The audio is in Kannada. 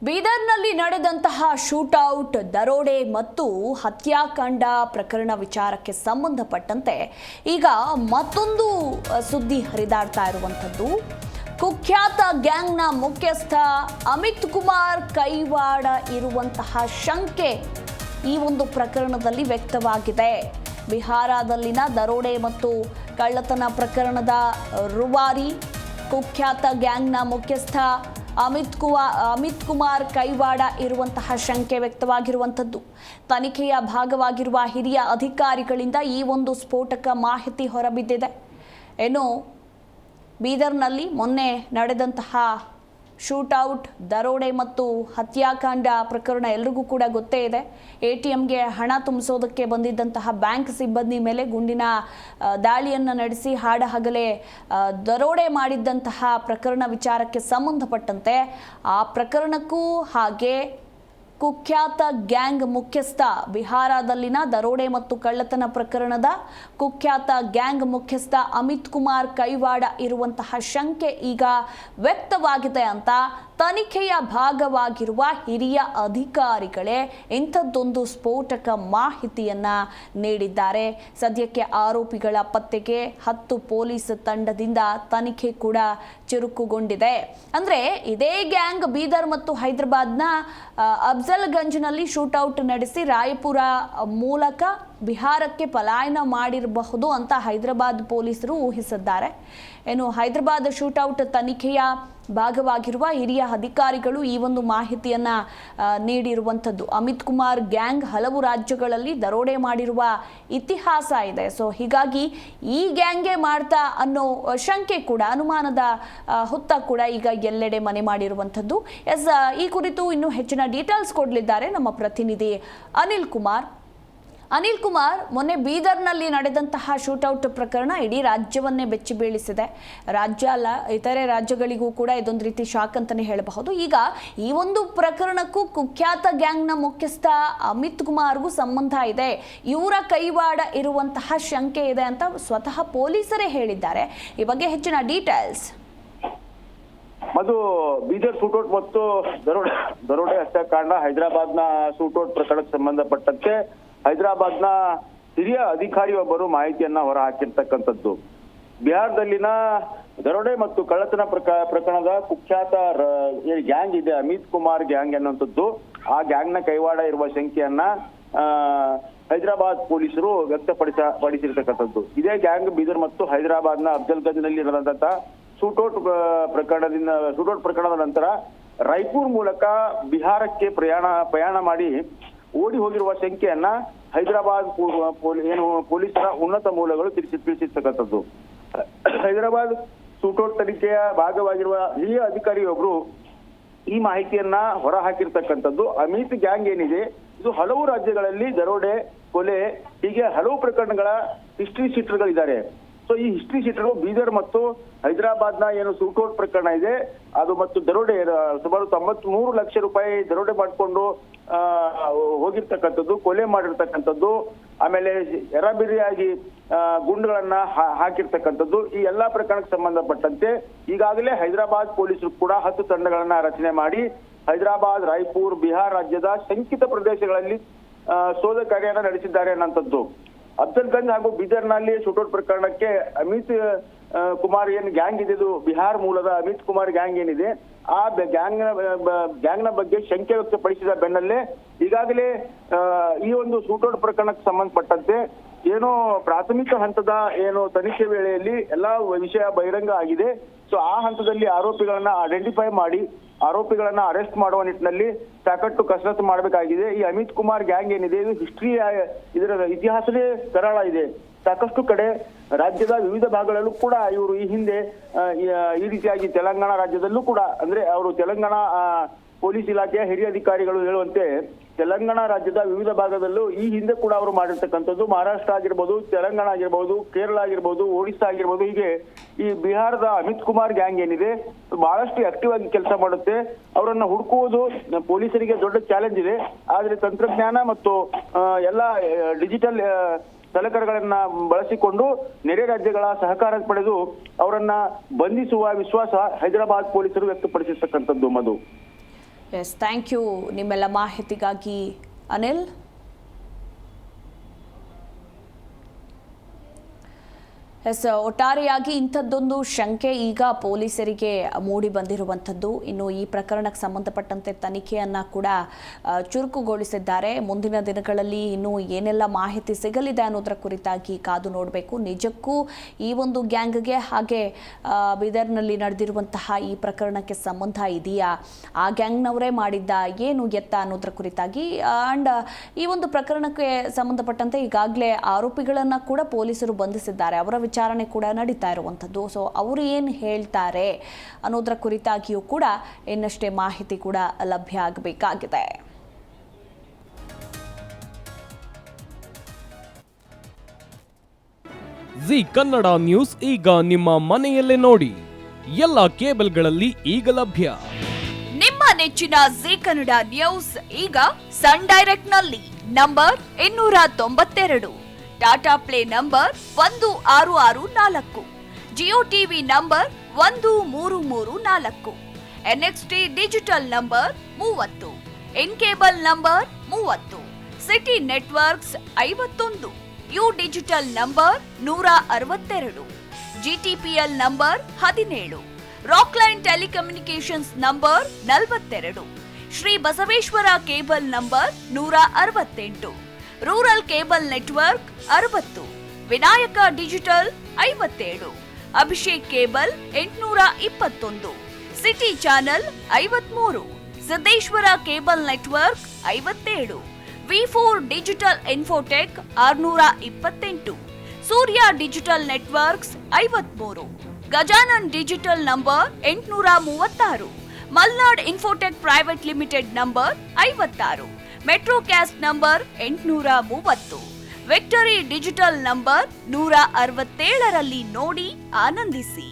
ಬೀದರ್ನಲ್ಲಿ ನಡೆದಂತಹ ಶೂಟೌಟ್, ದರೋಡೆ ಮತ್ತು ಹತ್ಯಾಕಾಂಡ ಪ್ರಕರಣ ವಿಚಾರಕ್ಕೆ ಸಂಬಂಧಪಟ್ಟಂತೆ ಈಗ ಮತ್ತೊಂದು ಸುದ್ದಿ ಹರಿದಾಡ್ತಾ ಇರುವಂಥದ್ದು. ಕುಖ್ಯಾತ ಗ್ಯಾಂಗ್ನ ಮುಖ್ಯಸ್ಥ ಅಮಿತ್ ಕುಮಾರ್ ಕೈವಾಡ ಇರುವಂತಹ ಶಂಕೆ ಈ ಒಂದು ಪ್ರಕರಣದಲ್ಲಿ ವ್ಯಕ್ತವಾಗಿದೆ. ಬಿಹಾರದಲ್ಲಿನ ದರೋಡೆ ಮತ್ತು ಕಳ್ಳತನ ಪ್ರಕರಣದ ರೂವಾರಿ ಕುಖ್ಯಾತ ಗ್ಯಾಂಗ್ನ ಮುಖ್ಯಸ್ಥ ಅಮಿತ್ ಕುಮಾರ್ ಕೈವಾಡ ಇರುವಂತಹ ಶಂಕೆ ವ್ಯಕ್ತವಾಗಿರುವಂಥದ್ದು. ತನಿಖೆಯ ಭಾಗವಾಗಿರುವ ಹಿರಿಯ ಅಧಿಕಾರಿಗಳಿಂದ ಈ ಒಂದು ಸ್ಫೋಟಕ ಮಾಹಿತಿ ಹೊರಬಿದ್ದಿದೆ. ಏನು ಬೀದರ್ನಲ್ಲಿ ಮೊನ್ನೆ ನಡೆದಂತಹ ಶೂಟೌಟ್, ದರೋಡೆ ಮತ್ತು ಹತ್ಯಾಕಾಂಡ ಪ್ರಕರಣ ಎಲ್ರಿಗೂ ಕೂಡ ಗೊತ್ತೇ ಇದೆ. ATMಗೆ ಹಣ ತುಂಬಿಸೋದಕ್ಕೆ ಬಂದಿದ್ದಂತಹ ಬ್ಯಾಂಕ್ ಸಿಬ್ಬಂದಿ ಮೇಲೆ ಗುಂಡಿನ ದಾಳಿಯನ್ನು ನಡೆಸಿ ಹಾಡಹಗಲೇ ದರೋಡೆ ಮಾಡಿದ್ದಂತಹ ಪ್ರಕರಣ ವಿಚಾರಕ್ಕೆ ಸಂಬಂಧಪಟ್ಟಂತೆ ಆ ಪ್ರಕರಣಕ್ಕೂ ಹಾಗೆ ಕುಖ್ಯಾತ ಗ್ಯಾಂಗ್ ಮುಖ್ಯಸ್ಥ, ಬಿಹಾರದಲ್ಲಿನ ದರೋಡೆ ಮತ್ತು ಕಳ್ಳತನ ಪ್ರಕರಣದ ಕುಖ್ಯಾತ ಗ್ಯಾಂಗ್ ಮುಖ್ಯಸ್ಥ ಅಮಿತ್ ಕುಮಾರ್ ಕೈವಾಡ ಇರುವಂತಹ ಶಂಕೆ ಈಗ ವ್ಯಕ್ತವಾಗಿದೆ ಅಂತ ತನಿಖೆಯ ಭಾಗವಾಗಿರುವ ಹಿರಿಯ ಅಧಿಕಾರಿಗಳೇ ಇಂಥದ್ದೊಂದು ಸ್ಫೋಟಕ ಮಾಹಿತಿಯನ್ನ ನೀಡಿದ್ದಾರೆ. ಸದ್ಯಕ್ಕೆ ಆರೋಪಿಗಳ ಪತ್ತೆಗೆ 10 ಪೊಲೀಸ್ ತಂಡದಿಂದ ತನಿಖೆ ಕೂಡ ಚುರುಕುಗೊಂಡಿದೆ. ಅಂದ್ರೆ ಇದೇ ಗ್ಯಾಂಗ್ ಬೀದರ್ ಮತ್ತು ಹೈದರಾಬಾದ್ನ ಅಫ್ಜಲ್ಗಂಜ್ನಲ್ಲಿ ಶೂಟೌಟ್ ನಡೆಸಿ ರಾಯಪುರ ಮೂಲಕ ಬಿಹಾರಕ್ಕೆ ಪಲಾಯನ ಮಾಡಿರಬಹುದು ಅಂತ ಹೈದರಾಬಾದ್ ಪೊಲೀಸರು ಊಹಿಸಿದ್ದಾರೆ. ಏನು ಹೈದರಾಬಾದ್ ಶೂಟೌಟ್ ತನಿಖೆಯ ಭಾಗವಾಗಿರುವ ಹಿರಿಯ ಅಧಿಕಾರಿಗಳು ಈ ಒಂದು ಮಾಹಿತಿಯನ್ನ ನೀಡಿರುವಂಥದ್ದು. ಅಮಿತ್ ಕುಮಾರ್ ಗ್ಯಾಂಗ್ ಹಲವು ರಾಜ್ಯಗಳಲ್ಲಿ ದರೋಡೆ ಮಾಡಿರುವ ಇತಿಹಾಸ ಇದೆ. ಸೊ ಹೀಗಾಗಿ ಈ ಗ್ಯಾಂಗೇ ಮಾಡ್ತಾ ಅನ್ನೋ ಶಂಕೆ ಕೂಡ, ಅನುಮಾನದ ಹುತ್ತ ಕೂಡ ಈಗ ಎಲ್ಲೆಡೆ ಮನೆ ಮಾಡಿರುವಂಥದ್ದು. ಈ ಕುರಿತು ಇನ್ನೂ ಹೆಚ್ಚಿನ ಡೀಟೇಲ್ಸ್ ಕೊಡಲಿದ್ದಾರೆ ನಮ್ಮ ಪ್ರತಿನಿಧಿ ಅನಿಲ್ ಕುಮಾರ್. ಮೊನ್ನೆ ಬೀದರ್ನಲ್ಲಿ ನಡೆದಂತಹ ಶೂಟೌಟ್ ಪ್ರಕರಣ ಇಡೀ ರಾಜ್ಯವನ್ನೇ ಬೆಚ್ಚಿ ಬೀಳಿಸಿದೆ. ರಾಜ್ಯ ಅಲ್ಲ, ಇತರೆ ರಾಜ್ಯಗಳಿಗೂ ಕೂಡ ಇದೊಂದು ರೀತಿ ಶಾಕ್ ಅಂತಾನೆ ಹೇಳಬಹುದು. ಈಗ ಈ ಒಂದು ಪ್ರಕರಣಕ್ಕೂ ಕುಖ್ಯಾತ ಗ್ಯಾಂಗ್ನ ಮುಖ್ಯಸ್ಥ ಅಮಿತ್ ಕುಮಾರ್ಗೂ ಸಂಬಂಧ ಇದೆ, ಇವರ ಕೈವಾಡ ಇರುವಂತಹ ಶಂಕೆ ಇದೆ ಅಂತ ಸ್ವತಃ ಪೊಲೀಸರೇ ಹೇಳಿದ್ದಾರೆ. ಈ ಬಗ್ಗೆ ಹೆಚ್ಚಿನ ಡೀಟೇಲ್ಸ್. ಅದು ಬೀದರ್ ಶೂಟೌಟ್ ಮತ್ತು ದರೋಡೆ ಹತ್ಯಾಕಾಂಡ, ಹೈದರಾಬಾದ್ನ ಶೂಟೌಟ್ ಪ್ರಕರಣಕ್ಕೆ ಸಂಬಂಧಪಟ್ಟಂತೆ ಹೈದರಾಬಾದ್ನ ಹಿರಿಯ ಅಧಿಕಾರಿಯೊಬ್ಬರು ಮಾಹಿತಿಯನ್ನ ಹೊರ ಹಾಕಿರ್ತಕ್ಕಂಥದ್ದು. ಬಿಹಾರದಲ್ಲಿನ ದರೋಡೆ ಮತ್ತು ಕಳ್ಳತನ ಪ್ರಕರಣದ ಕುಖ್ಯಾತ ಗ್ಯಾಂಗ್ ಇದೆ, ಅಮಿತ್ ಕುಮಾರ್ ಗ್ಯಾಂಗ್ ಅನ್ನುವಂಥದ್ದು. ಆ ಗ್ಯಾಂಗ್ನ ಕೈವಾಡ ಇರುವ ಶಂಕೆಯನ್ನ ಹೈದರಾಬಾದ್ ಪೊಲೀಸರು ವ್ಯಕ್ತಪಡಿಸಿರ್ತಕ್ಕಂಥದ್ದು. ಇದೇ ಗ್ಯಾಂಗ್ ಬೀದರ್ ಮತ್ತು ಹೈದರಾಬಾದ್ನ ಅಫ್ಜಲ್ಗಂಜ್ನಲ್ಲಿ ನಡೆದಂತಹ ಶೂಟೌಟ್ ಪ್ರಕರಣದ ನಂತರ ರಾಯಪುರ್ ಮೂಲಕ ಬಿಹಾರಕ್ಕೆ ಪ್ರಯಾಣ ಮಾಡಿ ಓಡಿ ಹೋಗಿರುವ ಶಂಕೆಯನ್ನ ಹೈದರಾಬಾದ್ ಪೊಲೀಸರ ಉನ್ನತ ಮೂಲಗಳು ತಿಳಿಸಿರ್ತಕ್ಕಂಥದ್ದು. ಹೈದರಾಬಾದ್ ಶೂಟೌಟ್ ತನಿಖೆಯ ಭಾಗವಾಗಿರುವ ಹಿರಿಯ ಅಧಿಕಾರಿಯೊಬ್ರು ಈ ಮಾಹಿತಿಯನ್ನ ಹೊರ ಹಾಕಿರ್ತಕ್ಕಂಥದ್ದು. ಅಮಿತ್ ಗ್ಯಾಂಗ್ ಏನಿದೆ, ಇದು ಹಲವು ರಾಜ್ಯಗಳಲ್ಲಿ ದರೋಡೆ, ಕೊಲೆ, ಹೀಗೆ ಹಲವು ಪ್ರಕರಣಗಳ ಹಿಸ್ಟ್ರಿ ಶೀಟರ್ಗಳಿದ್ದಾರೆ. ಸೊ ಈ ಹಿಸ್ಟ್ರಿ ಶೀಟರ್ಗಳು ಬೀದರ್ ಮತ್ತು ಹೈದರಾಬಾದ್ನ ಏನು ಶೂಟೌಟ್ ಪ್ರಕರಣ ಇದೆ ಅದು ಮತ್ತು ದರೋಡೆ ಸುಮಾರು 93 ಲಕ್ಷ ರೂಪಾಯಿ ದರೋಡೆ ಮಾಡಿಕೊಂಡು ಹೋಗಿರ್ತಕ್ಕಂಥದ್ದು, ಕೊಲೆ ಮಾಡಿರ್ತಕ್ಕಂಥದ್ದು, ಆಮೇಲೆ ಎರಾಬಿರಿಯಾಗಿ ಗುಂಡುಗಳನ್ನ ಹಾಕಿರ್ತಕ್ಕಂಥದ್ದು, ಈ ಎಲ್ಲಾ ಪ್ರಕರಣಕ್ಕೆ ಸಂಬಂಧಪಟ್ಟಂತೆ ಈಗಾಗಲೇ ಹೈದರಾಬಾದ್ ಪೊಲೀಸರು ಕೂಡ 10 ತಂಡಗಳನ್ನ ರಚನೆ ಮಾಡಿ ಹೈದರಾಬಾದ್, ರಾಯಪುರ್, ಬಿಹಾರ್ ರಾಜ್ಯದ ಶಂಕಿತ ಪ್ರದೇಶಗಳಲ್ಲಿ ಶೋಧ ಕಾರ್ಯನ ನಡೆಸಿದ್ದಾರೆ ಅನ್ನೋಂಥದ್ದು. ಅಫ್ಜಲ್ಗಂಜ್ ಹಾಗೂ ಬೀದರ್ನಲ್ಲಿ ಶೂಟೌಟ್ ಪ್ರಕರಣಕ್ಕೆ ಅಮಿತ್ ಕುಮಾರ್ ಏನ್ ಗ್ಯಾಂಗ್ ಇದೆ, ಇದು ಬಿಹಾರ್ ಮೂಲದ ಅಮಿತ್ ಕುಮಾರ್ ಗ್ಯಾಂಗ್ ಏನಿದೆ, ಆ ಗ್ಯಾಂಗ್ನ ಬಗ್ಗೆ ಶಂಕೆ ವ್ಯಕ್ತಪಡಿಸಿದ ಬೆನ್ನಲ್ಲೇ ಈಗಾಗಲೇ ಈ ಒಂದು ಶೂಟೌಟ್ ಪ್ರಕರಣಕ್ಕೆ ಸಂಬಂಧಪಟ್ಟಂತೆ ಏನೋ ಪ್ರಾಥಮಿಕ ಹಂತದ ತನಿಖೆ ವೇಳೆಯಲ್ಲಿ ಎಲ್ಲಾ ವಿಷಯ ಬಹಿರಂಗ ಆಗಿದೆ. ಸೊ ಆ ಹಂತದಲ್ಲಿ ಆರೋಪಿಗಳನ್ನ ಐಡೆಂಟಿಫೈ ಮಾಡಿ ಆರೋಪಿಗಳನ್ನ ಅರೆಸ್ಟ್ ಮಾಡುವ ನಿಟ್ಟಿನಲ್ಲಿ ಸಾಕಷ್ಟು ಕಸರತ್ತು ಮಾಡಬೇಕಾಗಿದೆ. ಈ ಅಮಿತ್ ಕುಮಾರ್ ಗ್ಯಾಂಗ್ ಏನಿದೆ, ಇದು ಇದರ ಇತಿಹಾಸವೇ ಕರಾಳ ಇದೆ. ಸಾಕಷ್ಟು ಕಡೆ ರಾಜ್ಯದ ವಿವಿಧ ಭಾಗಗಳಲ್ಲೂ ಕೂಡ ಇವರು ಈ ಹಿಂದೆ ಈ ರೀತಿಯಾಗಿ ತೆಲಂಗಾಣ ರಾಜ್ಯದಲ್ಲೂ ಕೂಡ, ಅಂದ್ರೆ ಅವರು ತೆಲಂಗಾಣ ಪೊಲೀಸ್ ಇಲಾಖೆಯ ಹಿರಿಯ ಅಧಿಕಾರಿಗಳು ಹೇಳುವಂತೆ ತೆಲಂಗಾಣ ರಾಜ್ಯದ ವಿವಿಧ ಭಾಗದಲ್ಲೂ ಈ ಹಿಂದೆ ಕೂಡ ಅವರು ಮಾಡಿರ್ತಕ್ಕಂಥದ್ದು. ಮಹಾರಾಷ್ಟ್ರ ಆಗಿರ್ಬೋದು, ತೆಲಂಗಾಣ ಆಗಿರ್ಬೋದು, ಕೇರಳ ಆಗಿರ್ಬೋದು, ಒಡಿಶಾ ಆಗಿರ್ಬೋದು, ಹೀಗೆ ಈ ಬಿಹಾರದ ಅಮಿತ್ ಕುಮಾರ್ ಗ್ಯಾಂಗ್ ಏನಿದೆ ಬಹಳಷ್ಟು ಆಕ್ಟಿವ್ ಆಗಿ ಕೆಲಸ ಮಾಡುತ್ತೆ. ಅವರನ್ನ ಹುಡುಕುವುದು ಪೊಲೀಸರಿಗೆ ದೊಡ್ಡ ಚಾಲೆಂಜ್ ಇದೆ. ಆದ್ರೆ ತಂತ್ರಜ್ಞಾನ ಮತ್ತು ಎಲ್ಲ ಡಿಜಿಟಲ್ ಸಲಕರಣೆಗಳನ್ನ ಬಳಸಿಕೊಂಡು ನೆರೆ ರಾಜ್ಯಗಳ ಸಹಕಾರ ಪಡೆದು ಅವರನ್ನ ಬಂಧಿಸುವ ವಿಶ್ವಾಸ ಹೈದರಾಬಾದ್ ಪೊಲೀಸರು ವ್ಯಕ್ತಪಡಿಸಿರ್ತಕ್ಕಂಥದ್ದು. ಮಧು, ಎಸ್, ಥ್ಯಾಂಕ್ ಯು ನಿಮ್ಮೆಲ್ಲ ಮಾಹಿತಿಗಾಗಿ ಅನಿಲ್. ಎಸ್, ಒಟ್ಟಾರೆಯಾಗಿ ಇಂಥದ್ದೊಂದು ಶಂಕೆ ಈಗ ಪೊಲೀಸರಿಗೆ ಮೂಡಿ ಬಂದಿರುವಂಥದ್ದು. ಇನ್ನು ಈ ಪ್ರಕರಣಕ್ಕೆ ಸಂಬಂಧಪಟ್ಟಂತೆ ತನಿಖೆಯನ್ನು ಕೂಡ ಚುರುಕುಗೊಳಿಸಿದ್ದಾರೆ. ಮುಂದಿನ ದಿನಗಳಲ್ಲಿ ಇನ್ನೂ ಏನೆಲ್ಲ ಮಾಹಿತಿ ಸಿಗಲಿದೆ ಅನ್ನೋದರ ಕುರಿತಾಗಿ ಕಾದು ನೋಡಬೇಕು. ನಿಜಕ್ಕೂ ಈ ಒಂದು ಗ್ಯಾಂಗ್ಗೆ ಹಾಗೆ ಬೀದರ್ನಲ್ಲಿ ನಡೆದಿರುವಂತಹ ಈ ಪ್ರಕರಣಕ್ಕೆ ಸಂಬಂಧ ಇದೆಯಾ, ಆ ಗ್ಯಾಂಗ್ನವರೇ ಮಾಡಿದ್ದ, ಏನು ಎತ್ತ ಅನ್ನೋದರ ಕುರಿತಾಗಿ ಆ್ಯಂಡ್ ಈ ಒಂದು ಪ್ರಕರಣಕ್ಕೆ ಸಂಬಂಧಪಟ್ಟಂತೆ ಈಗಾಗಲೇ ಆರೋಪಿಗಳನ್ನು ಕೂಡ ಪೊಲೀಸರು ಬಂಧಿಸಿದ್ದಾರೆ. ಅವರ ವಿಚಾರಣೆ ಕೂಡ ನಡೀತಾ ಇರುವಂಥದ್ದು. ಸೊ ಅವರು ಏನು ಹೇಳ್ತಾರೆ ಅನ್ನೋದರ ಕುರಿತಾಗಿಯೂ ಕೂಡ ಇನ್ನಷ್ಟೇ ಮಾಹಿತಿ ಕೂಡ ಲಭ್ಯ ಆಗಬೇಕಾಗಿದೆ. ಜಿ ಕನ್ನಡ ನ್ಯೂಸ್ ಈಗ ನಿಮ್ಮ ಮನೆಯಲ್ಲೇ ನೋಡಿ. ಎಲ್ಲ ಕೇಬಲ್ಗಳಲ್ಲಿ ಈಗ ಲಭ್ಯ. ನಿಮ್ಮ ನೆಚ್ಚಿನ ಜಿ ಕನ್ನಡ ನ್ಯೂಸ್ ಈಗ ಸನ್ ಡೈರೆಕ್ಟ್ ನಲ್ಲಿ number 292, Tata play number 1664, Jio TV number 1334, NXT digital number 30, in cable number 30, city networks 51, U digital number 162, GTPL number 17, Rockline telecommunications number 42, Shri Basaveshwara cable number 168, rural cable network 60, Vinayaka digital 57, Abhishek cable 821, city channel 53, Siddeshwara cable network 57, V4 digital Infotech 628, Surya digital networks 53, Gajanan digital number 836, Malnad Infotech Private Limited number 56, Metro Cast number 830, Victory Digital number 167ರಲ್ಲಿ ನೋಡಿ ಆನಂದಿಸಿ.